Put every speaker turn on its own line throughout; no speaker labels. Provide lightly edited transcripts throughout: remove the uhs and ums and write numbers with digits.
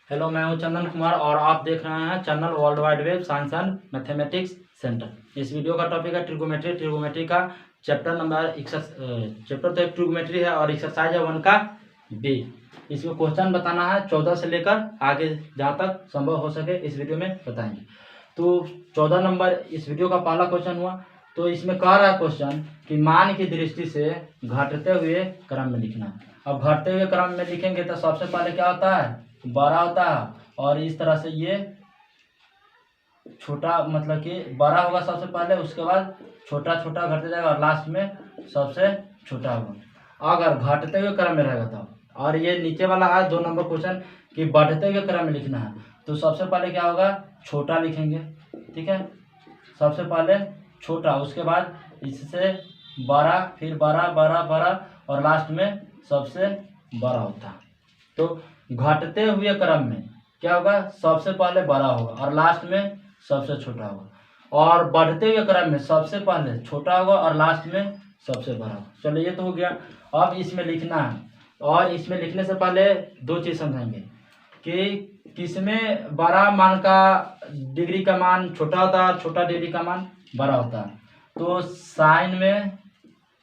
Hello, मैं हूं चंदन कुमार और आप देख रहे हैं channel world wide web science and mathematics centre. इस वीडियो का टॉपिक है ट्रिगोमेट्री का चैप्टर नंबर चैप्टर तो एक ट्रिगोमेट्री है और एक्सरसाइज है 1 का बी। इसमें क्वेश्चन बताना है 14 से लेकर आगे जहाँ तक संभव हो सके इस वीडियो में बताएंगे। तो 14 नंबर इस वीडियो का पहला क्वेश्चन हुआ। तो इसमें कह रहा है क्वेश्चन कि मान की दृष्टि से घटते हुए क्रम में लिखना। अब घटते हुए क्रम में लिखेंगे तो सबसे पहले क्या होता है, बड़ा होता है और इस तरह से ये छोटा, मतलब कि बड़ा होगा सबसे पहले, उसके बाद छोटा छोटा घटते जाएगा और लास्ट में सबसे छोटा होगा अगर घटते हुए क्रम में रहेगा तो। और ये नीचे वाला है 2 नंबर क्वेश्चन कि बढ़ते हुए क्रम में लिखना है। तो सबसे पहले क्या होगा, छोटा लिखेंगे, ठीक है। सबसे पहले छोटा, उसके बाद इससे बड़ा, फिर बड़ा बड़ा बड़ा और लास्ट में सबसे बड़ा होता है। तो घटते हुए क्रम में क्या होगा, सबसे पहले बड़ा होगा और लास्ट में सबसे छोटा होगा। और बढ़ते हुए क्रम में सबसे पहले छोटा होगा और लास्ट में सबसे बड़ा होगा। चलो ये तो हो गया। अब इसमें लिखना है और इसमें लिखने से पहले 2 चीज़ समझेंगे कि किसमें बड़ा मान का डिग्री का मान छोटा होता है, छोटा डिग्री का मान बड़ा होता है। तो साइन में,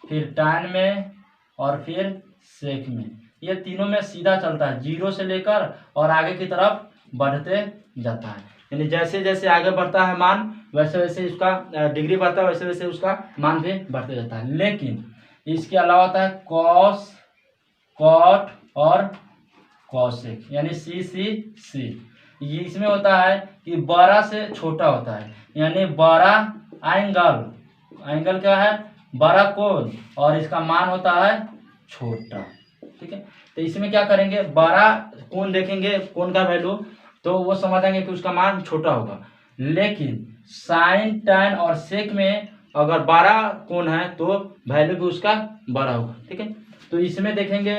फिर टैन में और फिर सेक में, ये तीनों में सीधा चलता है, 0 से लेकर और आगे की तरफ बढ़ते जाता है। यानी जैसे जैसे आगे बढ़ता है मान, वैसे वैसे इसका डिग्री बढ़ता है, वैसे वैसे उसका मान भी बढ़ते जाता है। लेकिन इसके अलावा होता है कॉस, कॉट और कॉसेक, यानी सी। इसमें होता है कि बड़ा से छोटा होता है, यानी बड़ा एंगल क्या है, बड़ा कोण, और इसका मान होता है छोटा, ठीक है। तो इसमें क्या करेंगे, बड़ा कोण देखेंगे, कोण का वैल्यू तो वो समझ आएंगे कि उसका मान छोटा होगा। लेकिन साइन, टैन और सेक में अगर बड़ा कोण है तो वैल्यू भी उसका बड़ा होगा, ठीक है। तो इसमें देखेंगे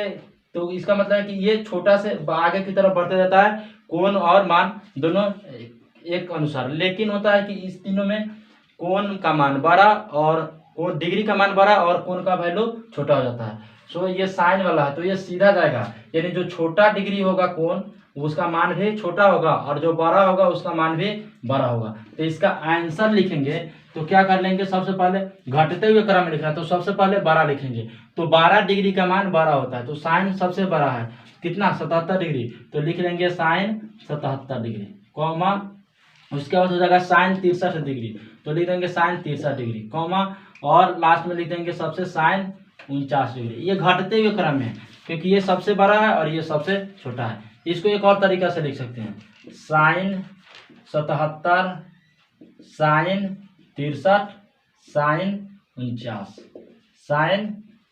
तो इसका मतलब है कि ये छोटा से आगे की तरफ बढ़ते जाता है, कोण और मान दोनों एक अनुसार। लेकिन होता है कि इस तीनों में कोण का मान बड़ा और कोण डिग्री का मान बड़ा और कोण का वैल्यू छोटा हो जाता है। सो ये साइन वाला है तो ये सीधा जाएगा, यानी जो छोटा डिग्री होगा कोण उसका मान भी छोटा होगा और जो बड़ा होगा उसका मान भी बड़ा होगा। तो इसका आंसर लिखेंगे तो क्या कर लेंगे, सबसे पहले घटते हुए क्रम में लिखना, तो सबसे पहले बड़ा लिखेंगे। तो 12 डिग्री का मान बड़ा होता है, तो साइन सबसे बड़ा है कितना, 77 डिग्री, तो लिख लेंगे साइन 77 डिग्री, कॉमा उसके बाद हो जाएगा साइन 63 डिग्री, तो लिख देंगे साइन 63 डिग्री, कॉमा और लास्ट में लिख देंगे सबसे साइन 49 डिग्री। ये घटते हुए क्रम में, क्योंकि ये सबसे बड़ा है और ये सबसे छोटा है। इसको एक और तरीका से लिख सकते हैं, साइन 77, साइन 63, साइन 49, साइन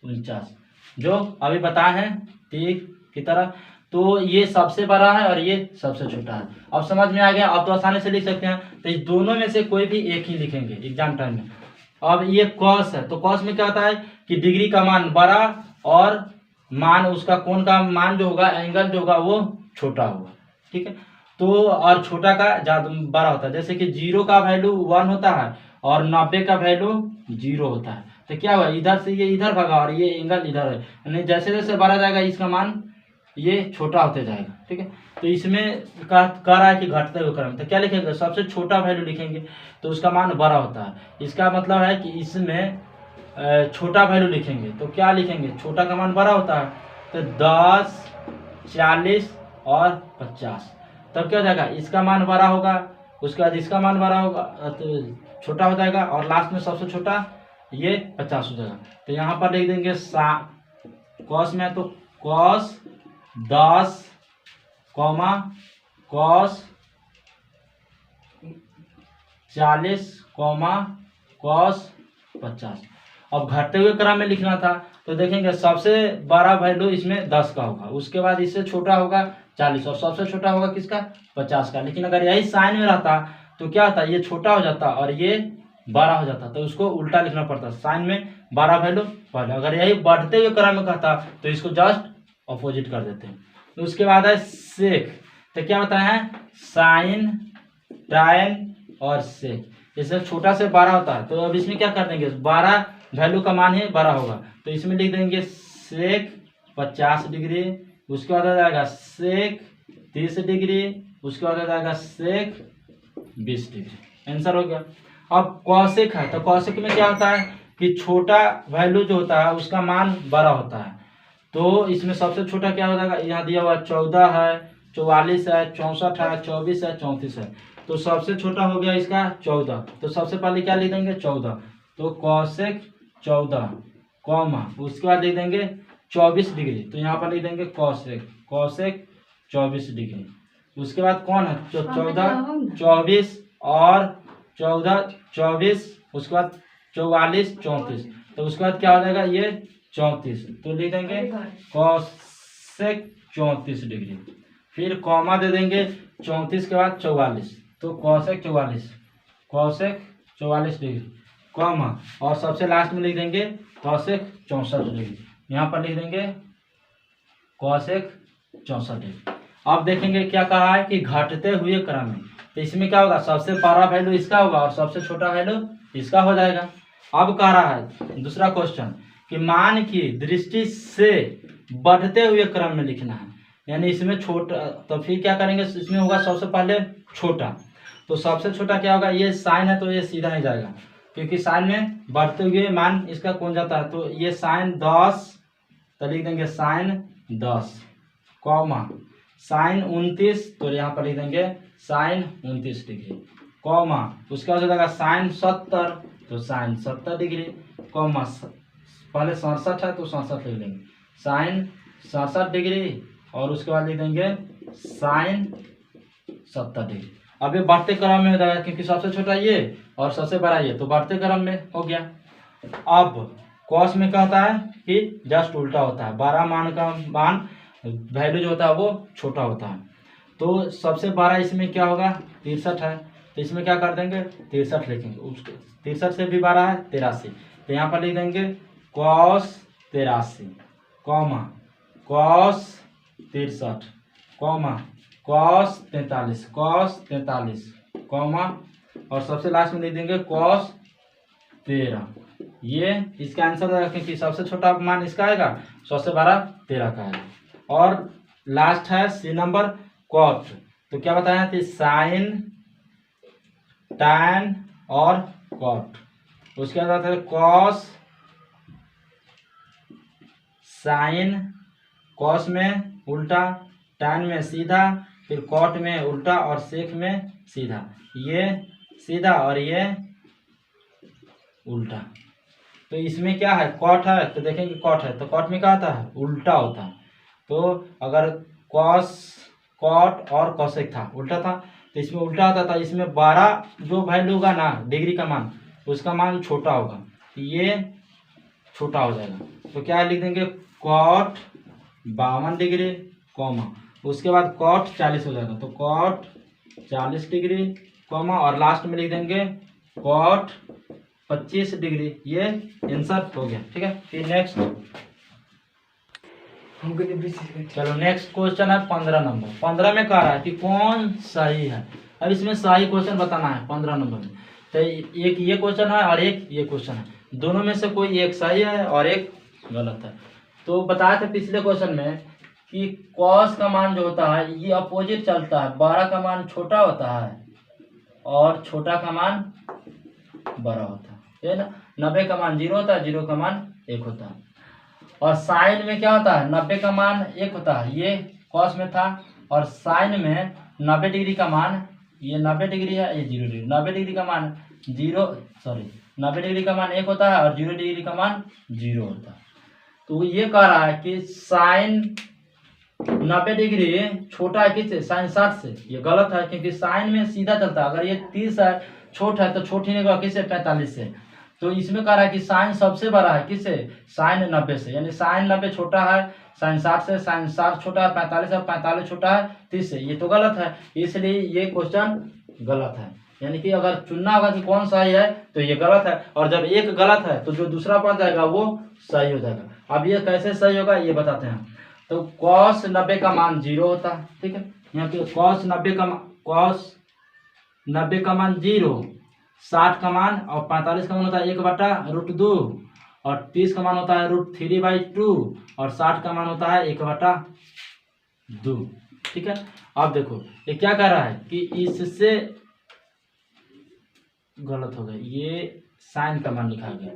49 जो अभी बताए हैं ठीक की तरह। तो ये सबसे बड़ा है और ये सबसे छोटा है। अब समझ में आ गया, अब तो आसानी से लिख सकते हैं। तो इस दोनों में से कोई भी एक ही लिखेंगे एग्जाम टाइम में। अब ये कॉस है, तो कॉस में क्या होता है कि डिग्री का मान बड़ा और मान उसका कोण का मान जो होगा, एंगल जो होगा वो छोटा होगा, ठीक है। तो और छोटा का ज्यादा बड़ा होता है, जैसे कि 0 का वैल्यू 1 होता है और 90 का वैल्यू 0 होता है। तो क्या हुआ, इधर से ये इधर भागा और ये एंगल इधर है, यानी जैसे जैसे बड़ा जाएगा इसका मान ये छोटा होते जाएगा, ठीक है। तो इसमें कह रहा है कि घटते हुए क्रम, तो क्या लिखेंगे, सबसे छोटा वैल्यू लिखेंगे तो उसका मान बड़ा होता है। इसका मतलब है कि इसमें छोटा वैल्यू लिखेंगे तो क्या लिखेंगे, छोटा का मान बड़ा होता है, तो 10, 40 और 50, तब क्या हो जाएगा, इसका मान बड़ा होगा, उसके बाद इसका मान बड़ा होगा तो छोटा हो जाएगा और लास्ट में सबसे छोटा ये 50 हो जाएगा। तो यहाँ पर लिख देंगे कॉस में, तो cos 10 comma cos 40 comma cos 50। अब घटते हुए क्रम में लिखना था तो देखेंगे सबसे बड़ा वैल्यू इसमें 10 का होगा, उसके बाद इससे छोटा होगा 40 और सबसे छोटा होगा किसका, 50 का। लेकिन अगर यही साइन में रहता तो क्या होता, ये छोटा हो जाता और ये बड़ा हो जाता, तो उसको उल्टा लिखना पड़ता, साइन में बड़ा वैल्यू पहले। अगर यही बढ़ते हुए क्रम में कहता तो इसको जस्ट अपोजिट कर देते हैं। तो उसके बाद है सेक, तो क्या होता है, साइन, टाइन और सेक, इससे छोटा से बड़ा होता है। तो अब इसमें क्या कर देंगे, 12 वैल्यू का मान ही बड़ा होगा, तो इसमें लिख देंगे सेक 50 डिग्री, उसके बाद आ जाएगा सेक 30 डिग्री, उसके बाद हो जाएगा सेक 20 डिग्री। आंसर हो गया। अब कौशिक है, तो कौशिक में क्या होता है कि छोटा वैल्यू जो होता है उसका मान बड़ा होता है। तो इसमें सबसे छोटा क्या हो जाएगा, यहाँ दिया हुआ 14 है, 44 है, 64 है, 24 है, 34 है। तो सबसे छोटा हो गया इसका 14। तो सबसे पहले क्या लिख देंगे 14, तो कौशिक 14 कॉमा उसके बाद लिख देंगे 24 डिग्री, तो यहाँ पर लिख देंगे कौशिक 24 डिग्री। उसके बाद कौन है 14 24 और 14 24, उसके बाद 44 34, तो उसके बाद क्या हो जाएगा ये 34, तो लिख देंगे कौशिक 34 डिग्री। फिर कॉमा दे देंगे 34 के बाद 44, तो कौशिक 44 डिग्री कॉमा, और सबसे लास्ट में लिख देंगे कौशिक 64 डिग्री। यहाँ पर लिख देंगे कौशिक 64 डिग्री। अब देखेंगे क्या कहा है कि घटते हुए क्रम में, तो इसमें क्या होगा, सबसे बड़ा वैल्यू इसका होगा और सबसे छोटा वैल्यू इसका हो जाएगा। अब कह रहा है दूसरा क्वेश्चन कि मान की दृष्टि से बढ़ते हुए क्रम में लिखना है, यानी इसमें छोटा, तो फिर क्या करेंगे, इसमें होगा सबसे पहले छोटा, तो सबसे छोटा क्या होगा, ये साइन है तो ये सीधा ही जाएगा, क्योंकि साइन में बढ़ते हुए मान इसका कौन जाता है, तो ये साइन 10, तो लिख देंगे साइन 10 कॉमा साइन 29, तो यहाँ पर लिख देंगे साइन 29 डिग्री कॉमा, उसके बाद हो जाएगा साइन 70, तो साइन 70 डिग्री कॉमा, पहले 67 है तो 67 लिख लेंगे साइन 67 डिग्री, और उसके बाद लिख देंगे साइन 70 डिग्री। अब ये बढ़ते क्रम में हो जाएगा, क्योंकि सबसे छोटा ये और सबसे बड़ा ये, तो बढ़ते क्रम में हो गया। अब कॉस में क्या होता है कि जस्ट उल्टा होता है, बड़ा मान का मान वैल्यू जो होता है वो छोटा होता है। तो सबसे बड़ा इसमें क्या होगा 63 है, तो इसमें क्या कर देंगे 63 लिखेंगे, उसके 63 से भी बड़ा है 83, तो यहाँ पर लिख देंगे cos 83 comma cos 63 comma cos 43 comma, और सबसे लास्ट में लिख देंगे कॉस 13। ये इसका आंसर होगा, क्योंकि सबसे छोटा मान इसका आएगा, सबसे बड़ा 13 का आएगा। और लास्ट है सी नंबर कॉट, तो क्या बताया कि साइन टैन और कॉट, उसके बाद आता है कॉस साइन, कॉस में उल्टा, टैन में सीधा, फिर कॉट में उल्टा और सेक में सीधा, ये सीधा और ये उल्टा। तो इसमें क्या है कॉट है, तो देखेंगे कॉट है, तो कॉट में क्या होता है उल्टा होता है। तो अगर कॉस कॉट और कॉसेक था उल्टा था, तो इसमें उल्टा होता था, इसमें 12 जो वैल्यू होगा ना डिग्री का मान, उसका मान छोटा होगा, तो ये छोटा हो जाएगा। तो क्या लिख देंगे कॉट 52 डिग्री कॉमा, उसके बाद कॉट 40 हो जाएगा, तो कॉट 40 डिग्री कॉमा, और लास्ट में लिख देंगे कॉट 25 डिग्री। ये आंसर हो गया, ठीक है। फिर नेक्स्ट, चलो नेक्स्ट क्वेश्चन है 15 नंबर। 15 में कह रहा है कि कौन सही है। अब इसमें सही क्वेश्चन बताना है 15 नंबर में, तो एक ये क्वेश्चन है और एक ये क्वेश्चन है, दोनों में से कोई एक सही है और एक गलत है। तो बताया था पिछले क्वेश्चन में कि कॉस का मान जो होता है ये अपोजिट चलता है, 12 का मान छोटा होता है और छोटा का मान बड़ा होता है ना। 90 का मान 0 होता है, 0 का मान 1 होता है। और साइन में क्या होता है 90 का मान 1 होता है, ये कॉस में था, और साइन में 90 डिग्री का मान, ये 90 डिग्री है, ये 0 डिग्री, 90 डिग्री का मान 90 डिग्री का मान 1 होता है और 0 डिग्री का मान 0 होता है। तो ये कह रहा है कि साइन 90 डिग्री छोटा है किससे, साइन 60 से। ये गलत है, क्योंकि साइन में सीधा चलता है, अगर ये 30 है छोटा है तो छोट ही नहीं किससे 45 से। तो इसमें कह रहा है कि साइन सबसे बड़ा है किससे, साइन 90 से, यानी साइन 90 छोटा है साइन 60 से, साइन 60 छोटा है 45 से, 45 छोटा है 30 से। ये तो गलत है, इसलिए ये क्वेश्चन गलत है। यानी कि अगर चुनना होगा कि कौन सही है तो ये गलत है, और जब एक गलत है तो जो दूसरा पद जाएगा वो सही हो जाएगा। अब ये कैसे सही होगा ये बताते हैं। तो कॉस 90 का मान 0 होता है, ठीक है। यहाँ पे कॉस 90 का मान 0, 60 का मान और 45 का मान होता है 1/√2, और 30 का मान होता है √3/2, और 60 का मान होता है 1/2। ठीक है। अब देखो ये क्या कर रहा है कि इससे गलत हो गया, ये साइन का मान लिखा गया।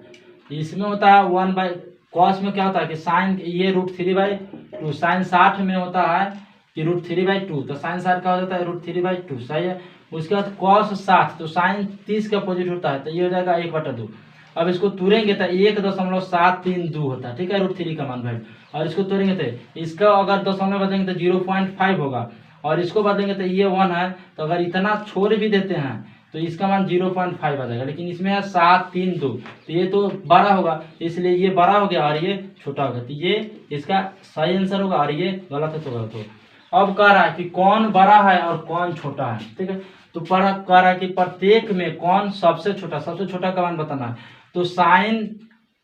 इसमें होता है 1/, कॉस में क्या होता है कि साइन ये √3/2, साइन 60 में होता है कि √3/2, तो साइन 60 का हो जाता है √3/2, सही है। उसके बाद कॉस 60, तो साइन 30 का अपोजिट होता है, तो ये हो जाएगा 1/2। अब इसको तुरेंगे तो 1.732 होता है, ठीक है, √3 का मान वैल्यू। और इसको तोड़ेंगे तो इसका अगर दशमलव बदलेंगे तो 0.5 होगा, और इसको बदलेंगे तो ये 1 है, तो अगर इतना छोड़ भी देते हैं तो इसका मान 0.5 आ जाएगा। लेकिन इसमें है 732, तो ये तो बड़ा होगा, इसलिए ये बड़ा हो गया और ये छोटा हो गया, तो ये इसका सही आंसर होगा और ये गलत है तो गलत होगा। अब कह रहा है कि कौन बड़ा है और कौन छोटा है, ठीक है। तो कह रहा है कि प्रत्येक में कौन सबसे छोटा का मान बताना है। तो साइन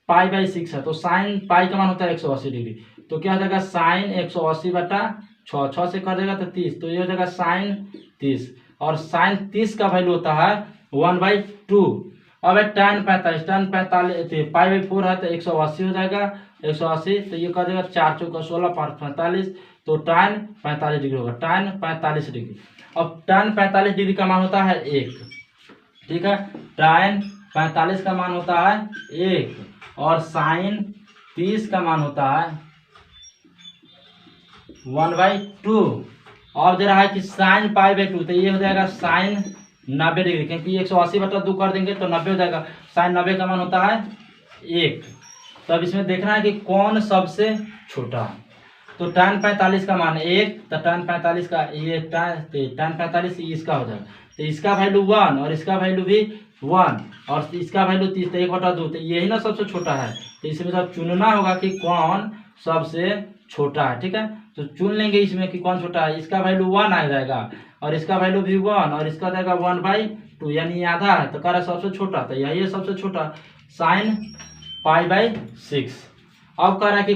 π/6 है, तो साइन पाई का मान होता है 180 डिग्री, तो क्या हो जाएगा साइन 180/6, 6 से कर देगा तो 30, तो ये हो जाएगा साइन 30, और साइन 30 का वैल्यू होता है 1/2। अब है tan 45, π/4 है तो 180 हो जाएगा, 180, तो ये कर देगा 4 × 16 45, तो tan 45 डिग्री होगा, tan 45 डिग्री। अब tan 45 डिग्री का मान होता है 1, ठीक है, tan 45 का मान होता है 1, और साइन 30 का मान होता है 1/2। और दे रहा है कि साइन π/2, तो ये हो जाएगा साइन 90 डिग्री, क्योंकि 180/2 कर देंगे तो 90 हो जाएगा, साइन 90 का मान होता है 1। तो अब इसमें देखना है कि कौन सबसे छोटा है। तो tan 45 का मान 1, तो tan 45 का ये tan 45 इसका हो जाएगा, तो इसका वैल्यू 1 और इसका वैल्यू भी 1 और इसका वैल्यू 30, तो 1/2, तो यही ना सबसे छोटा है। तो इसमें सब चुनना होगा कि कौन सबसे छोटा है, ठीक है। तो चुन लेंगे इसमें कि कौन छोटा है। इसका वैल्यू 1 आ जाएगा और इसका वैल्यू भी 1 और इसका जाएगा 1/2, यानी आधा है, तो कह रहा है सबसे छोटा, तो यही है सबसे छोटा, साइन π/6। अब कह रहा है कि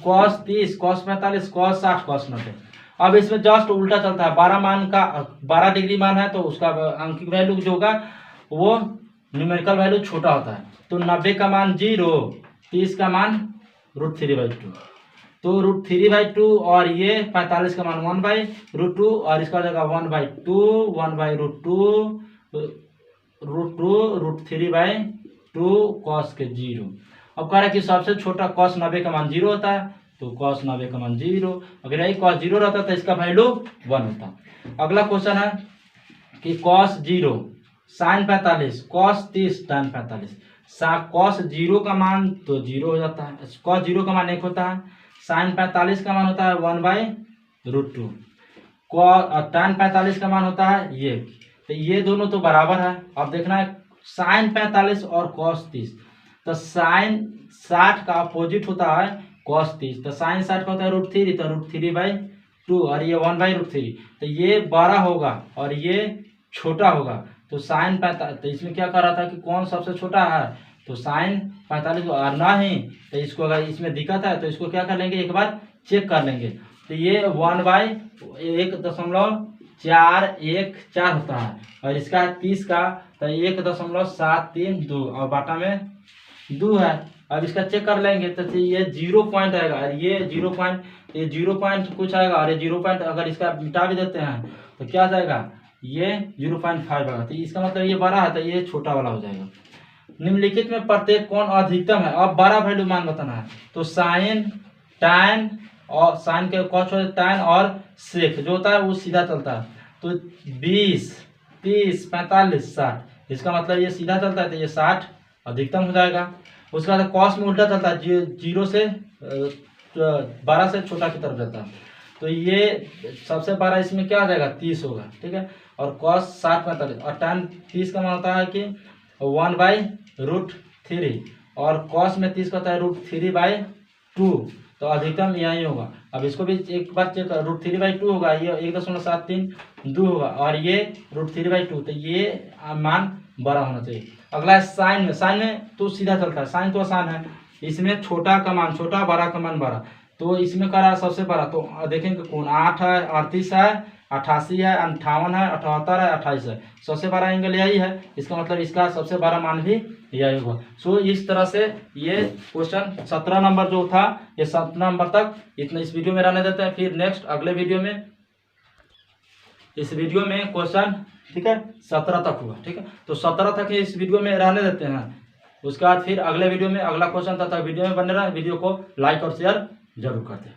cos 30, cos 45, cos 60, cos 90। अब इसमें जस्ट उल्टा चलता है, 12 डिग्री मान है तो उसका अंकित वैल्यू जो होगा वो न्यूमेरिकल वैल्यू छोटा होता है। तो 90 का मान 0, 30 का मान √3/2, तो √3/2, और ये 45 का मान 1/√2, और इसका जगह 1/2, 1/√2, √3/2 cos के 0। अब कह रहा है कि सबसे छोटा cos 90 का मान 0 होता है, तो cos 90 का मान 0, अगर यही cos 0 रहता तो इसका वैल्यू 1 होता। अगला क्वेश्चन है कि cos 0 sin 45, cos 30 tan 45, cos 0 का मान तो 0 हो जाता है, cos 0 का मान 1 होता है, sin 45 का मान होता है 1/√2, tan 45 का मान होता है ये, तो ये दोनों तो बराबर है। अब देखना है sin 45 और cos 30, तो sin 60 का अपोजिट होता है cos 30, तो sin 60 का होता है √3, तो √3/2, और ये 1/√3, तो ये बड़ा होगा और ये छोटा होगा। तो साइन 45, तो इसमें क्या कर रहा था कि कौन सबसे छोटा है, तो साइन 45 को आना ही, तो इसको अगर इसमें दिक्कत है तो इसको क्या कर लेंगे, एक बार चेक कर लेंगे। तो ये 1/1.414 होता है, और इसका 30 का तो 1.732, और बाटा में 2 है। अब इसका चेक कर लेंगे तो ये 0 पॉइंट आएगा, और ये 0 पॉइंट कुछ आएगा, और ये 0 पॉइंट अगर इसका मिटा भी देते हैं तो क्या आ जाएगा, ये 0.5 आएगा, तो इसका मतलब ये बड़ा है तो ये छोटा वाला हो जाएगा। निम्नलिखित में प्रत्येक कौन अधिकतम है। अब बड़ा वैल्यू मान बताना है, तो साइन, टैन, और साइन के कॉस टैन और सेक जो होता है वो सीधा चलता है, तो 20, 30, 45, 60, इसका मतलब ये सीधा चलता है तो ये 60 अधिकतम हो जाएगा। उसके बाद कॉस में उल्टा चलता है, 0 से 12 से छोटा की तरफ जाता है, तो ये सबसे बड़ा इसमें क्या आ जाएगा 30 होगा, ठीक है। और cos 60 45, और tan 30 का मान होता है कि 1/√3, और cos में 30 का होता है √3/2, तो अधिकतम यही होगा। अब इसको भी एक बार चेक कर, √3/2 होगा, ये 1.732 होगा, और ये √3/2, तो ये मान बड़ा होना चाहिए। अगला है साइन में, साइन में तो सीधा चलता है, साइन तो आसान है, इसमें छोटा का मान छोटा, बड़ा का मान बड़ा, तो इसमें करा सबसे बड़ा, तो देखेंगे कौन 8 है, 38 है, 88 है, 58 है, 78 है, 28 है, सबसे बड़ा एंगल यही है, इसका मतलब इसका सबसे बड़ा मान भी यही होगा। सो इस तरह से ये क्वेश्चन 17 नंबर जो था ये 17 नंबर तक इतना इस वीडियो में रहने देते हैं, फिर नेक्स्ट अगले वीडियो में इस वीडियो में क्वेश्चन, ठीक है, 17 तक हुआ, ठीक है। तो 17 तक इस वीडियो में रहने देते हैं। उसके बाद फिर अगले वीडियो में अगला क्वेश्चन, तब तक वीडियो में बने रहें। वीडियो को लाइक और शेयर जरूर करते हैं।